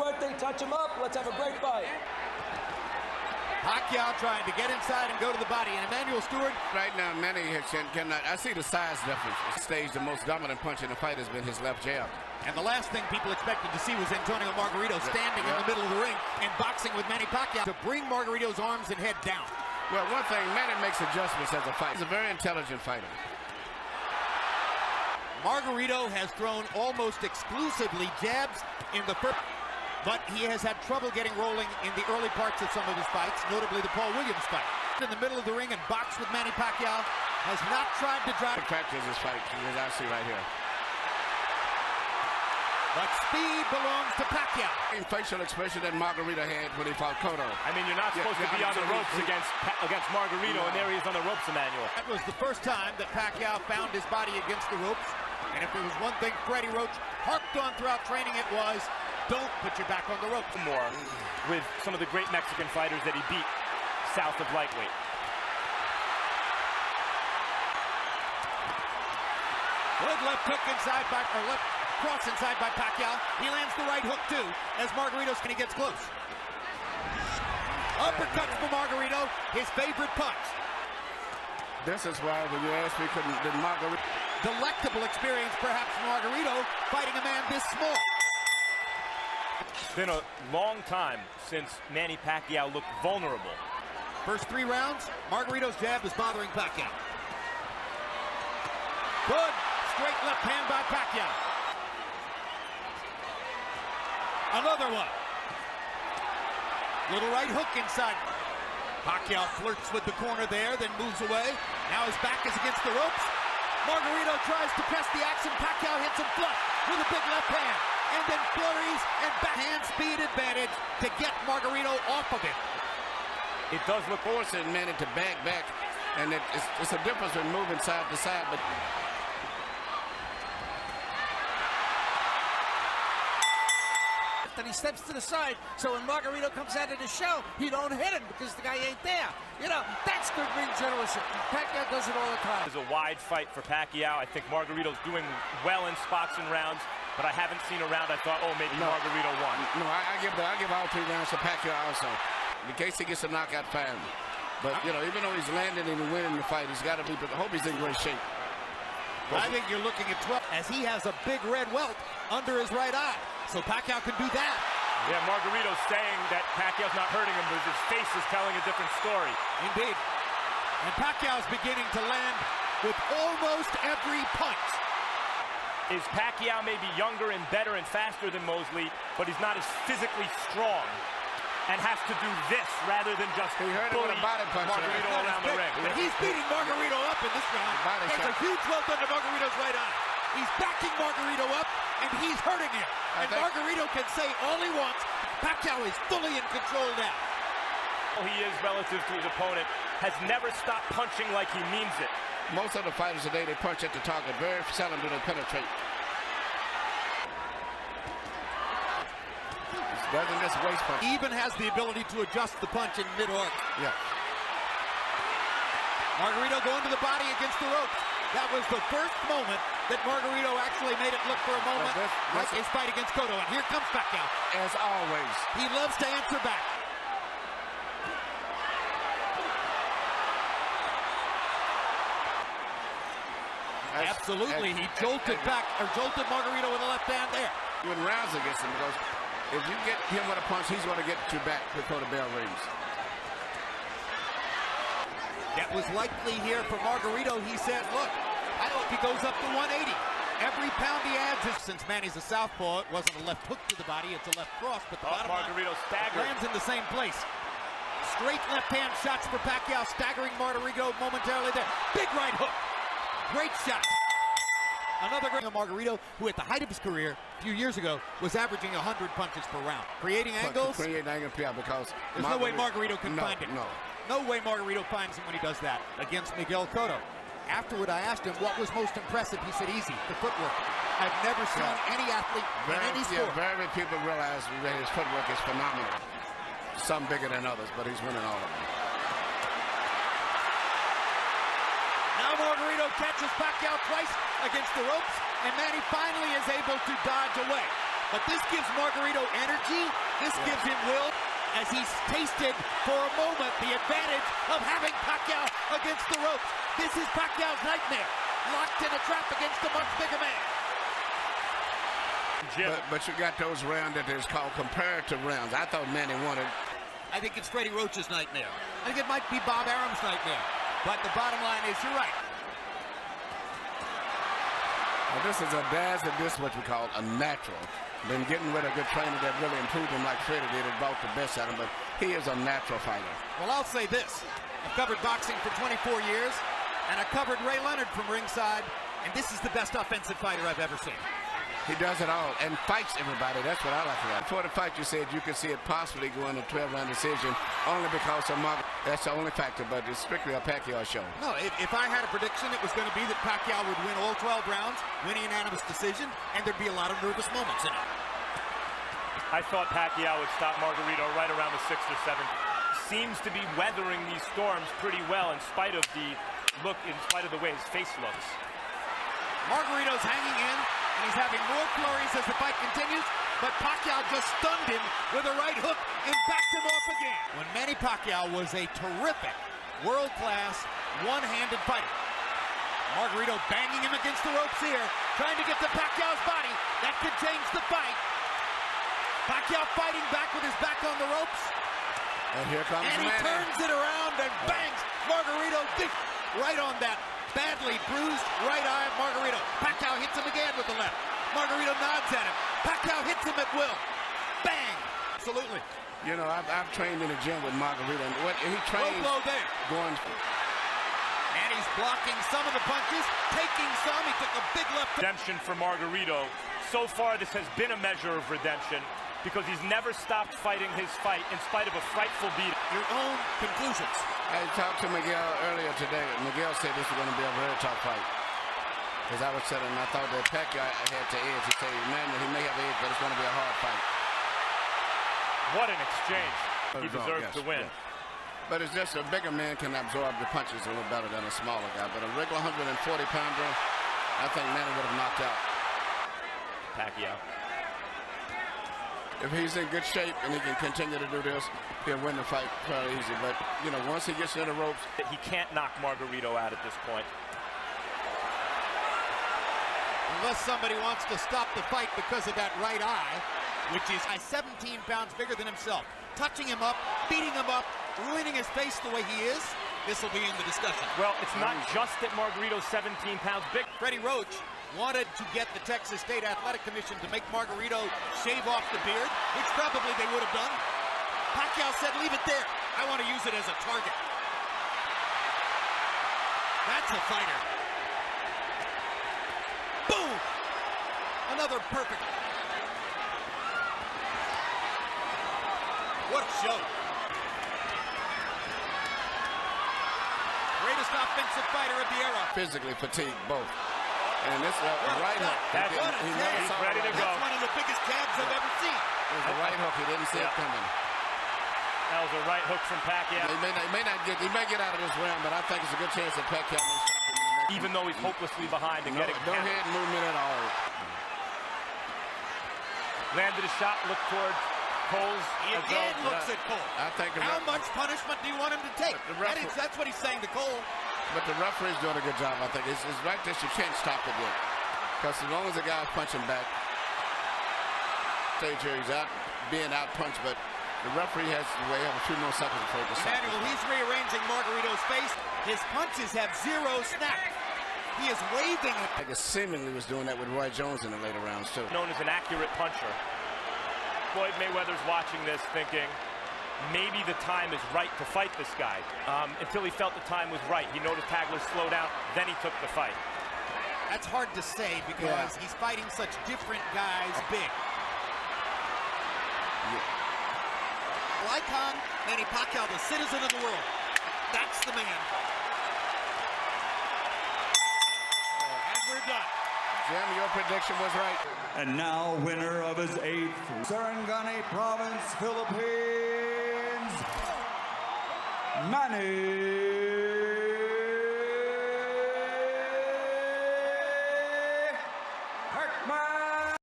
fuerte, touch him up. Let's have a great fight. Pacquiao trying to get inside and go to the body, and Emmanuel Stewart. Right now, Manny cannot. I see the size difference. This stage, the most dominant punch in the fight has been his left jab. And the last thing people expected to see was Antonio Margarito standing in the middle of the ring and boxing with Manny Pacquiao to bring Margarito's arms and head down. Well, one thing, Manny makes adjustments as a fighter. He's a very intelligent fighter. Margarito has thrown almost exclusively jabs in the first, but he has had trouble getting rolling in the early parts of some of his fights, notably the Paul Williams fight. In the middle of the ring and box with Manny Pacquiao, has not tried to drive. The factor is his fight, as I see right here. But speed belongs to Pacquiao. Facial expression that Margarito had when he fought Cotto. I mean, you're not supposed to be on the ropes against Margarito, and there he is on the ropes, Emmanuel. That was the first time that Pacquiao found his body against the ropes. And if there was one thing Freddie Roach harped on throughout training, it was, don't put your back on the ropes. More with some of the great Mexican fighters that he beat south of lightweight. Good left hook inside by, or left cross inside by Pacquiao. He lands the right hook too, as Margarito gets close. Uppercuts for Margarito, his favorite punch. This is why, when you ask me, did Margarito... Delectable experience, perhaps, for Margarito, fighting a man this small. It's been a long time since Manny Pacquiao looked vulnerable. First 3 rounds, Margarito's jab is bothering Pacquiao. Good straight left hand by Pacquiao. Another one. Little right hook inside. Pacquiao flirts with the corner there, then moves away. Now his back is against the ropes. Margarito tries to press the action. Pacquiao hits him flush with a big left hand. And then flurries and backhand speed advantage to get Margarito off of it. It does look forcing Manny to back. And it's a difference in moving side to side, but... And he steps to the side, so when Margarito comes out of the show, he don't hit him because the guy ain't there. You know, that's good ring generalship. Pacquiao does it all the time. It's a wide fight for Pacquiao. I think Margarito's doing well in spots and rounds, but I haven't seen a round I thought, oh, maybe Margarito won. No, I give all 3 rounds to Pacquiao also. In case he gets a knockout, fine. But, you know, even though he's landing and winning the fight, he's got to be, but I hope he's in great shape. I think you're looking at 12, as he has a big red welt under his right eye. So Pacquiao can do that. Yeah, Margarito's saying that Pacquiao's not hurting him, but his face is telling a different story. Indeed. And Pacquiao's beginning to land with almost every punch. Is Pacquiao maybe younger and better and faster than Mosley, but he's not as physically strong and has to do this rather than just bully Margarito around the ring. But he's beating Margarito up in this round. There's a huge welt under Margarito's right eye. He's backing Margarito up, and he's hurting him. And Margarito can say all he wants. Pacquiao is fully in control now. He is relative to his opponent, has never stopped punching like he means it. Most of the fighters today, they punch at the target. Very seldom do they penetrate. He doesn't just waist punch. He even has the ability to adjust the punch in mid-arc. Yeah. Margarito going to the body against the ropes. That was the first moment that Margarito actually made it look for a moment like his fight against Cotto. And here comes Pacquiao. As always. He loves to answer back. Absolutely, he jolted Margarito with a left hand there. When rounds against him, because if you get him with a punch, he's going to get you back before the bell rings. That was likely here for Margarito. He said, look, I hope he goes up to 180. Every pound he adds is, since Manny's a southpaw, it wasn't a left hook to the body, it's a left cross, but the bottom Margarito staggered. Lands in the same place. Straight left hand shots for Pacquiao, staggering Margarito momentarily there. Big right hook. Great shot. Another great Margarito, who at the height of his career a few years ago was averaging 100 punches per round. Creating angles. Creating angles, yeah, because there's no way Margarito can find him. No way Margarito finds him when he does that against Miguel Cotto. Afterward, I asked him what was most impressive. He said, easy, the footwork. I've never seen any athlete in any sport. Yeah, very few people realize that his footwork is phenomenal. Some bigger than others, but he's winning all of them. Now Margarito catches Pacquiao twice against the ropes, and Manny finally is able to dodge away. But this gives Margarito energy. This gives him will as he's tasted for a moment the advantage of having Pacquiao against the ropes. This is Pacquiao's nightmare. Locked in a trap against a much bigger man. But you got those rounds that is called comparative rounds. I thought Manny wanted. I think it's Freddie Roach's nightmare. I think it might be Bob Arum's nightmare. But the bottom line is, you're right. Well, this is a dazzle. This is what we call a natural. Been getting rid of a good trainer that really improved him like Freddie did and brought the best out of him. But he is a natural fighter. Well, I'll say this. I've covered boxing for 24 years, and I covered Ray Leonard from ringside, and this is the best offensive fighter I've ever seen. He does it all and fights everybody. That's what I like about it. Before the fight, you said you could see it possibly going to 12-round decision only because of Mark. That's the only factor, but it's strictly a Pacquiao show. No, if I had a prediction, it was going to be that Pacquiao would win all 12 rounds, win a unanimous decision, and there'd be a lot of nervous moments in it. I thought Pacquiao would stop Margarito right around the 6th or 7th. Seems to be weathering these storms pretty well in spite of the way his face looks. Margarito's hanging in, and he's having more flurries as the fight continues, but Pacquiao just stunned him with a right hook and backed him off again. When Manny Pacquiao was a terrific, world-class, one-handed fighter. Margarito banging him against the ropes here, trying to get to Pacquiao's body. That could change the fight. Pacquiao fighting back with his back on the ropes. And here comes Manny. And he turns it around and bangs Margarito deep right on that badly bruised right eye of Margarito. Pacquiao hits him again with the left. Margarito nods at him. Pacquiao hits him at will. Bang! Absolutely. You know, I've trained in the gym with Margarito, and what he trains low blow there. Going. And he's blocking some of the punches, taking some. He took a big left. Redemption for Margarito. So far, this has been a measure of redemption because he's never stopped fighting his fight in spite of a frightful beat. Your own conclusions. I talked to Miguel earlier today. Miguel said this was going to be a very tough fight. Because I was telling him I thought that Pacquiao had to edge. He said, man, he may have edge, but it's going to be a hard fight. What an exchange. He deserves to win. Yes. But it's just a bigger man can absorb the punches a little better than a smaller guy. But a regular 140-pounder, I think Manny would have knocked out Pacquiao. If he's in good shape and he can continue to do this, he'll win the fight fairly easy. But, you know, once he gets in the ropes... He can't knock Margarito out at this point. Unless somebody wants to stop the fight because of that right eye, which is 17 pounds bigger than himself. Touching him up, beating him up, ruining his face the way he is, this will be in the discussion. Well, it's not just that Margarito's 17 pounds big. Freddie Roach wanted to get the Texas State Athletic Commission to make Margarito shave off the beard, which probably they would have done. Pacquiao said, leave it there. I want to use it as a target. That's a fighter. Boom! Another perfect. What a show. Greatest offensive fighter of the era. Physically fatigued, both. And this right hook. He's ready to go. That's one of the biggest jabs I've ever seen. It was a right hook. He didn't see it coming. That was a right hook from Pacquiao. He may get out of this round, but I think it's a good chance that Pacquiao may stop him. Even though he's hopelessly behind and getting no head movement at all. Landed a shot, looked towards Cole's. He again looks at Cole. I think how much punishment do you want him to take? That's what he's saying to Cole. But the referee's doing a good job, I think. It's right that you can't stop it yet. Because as long as the guy's punching back, stage here, he's being out-punched, but the referee has to wait a few more seconds before he can stop. Emmanuel, he's rearranging Margarito's face. His punches have zero snap. He is waving it. I guess seemingly was doing that with Roy Jones in the later rounds, too. Known as an accurate puncher. Floyd Mayweather's watching this thinking, maybe the time is right to fight this guy. Until he felt the time was right. He noticed Hagler slow down, then he took the fight. That's hard to say because he's fighting such different guys big. Icon, Manny Pacquiao, the citizen of the world. That's the man. And we're done. Jim, your prediction was right. And now, winner of his 8th Sarangani Province, Philippines, Manny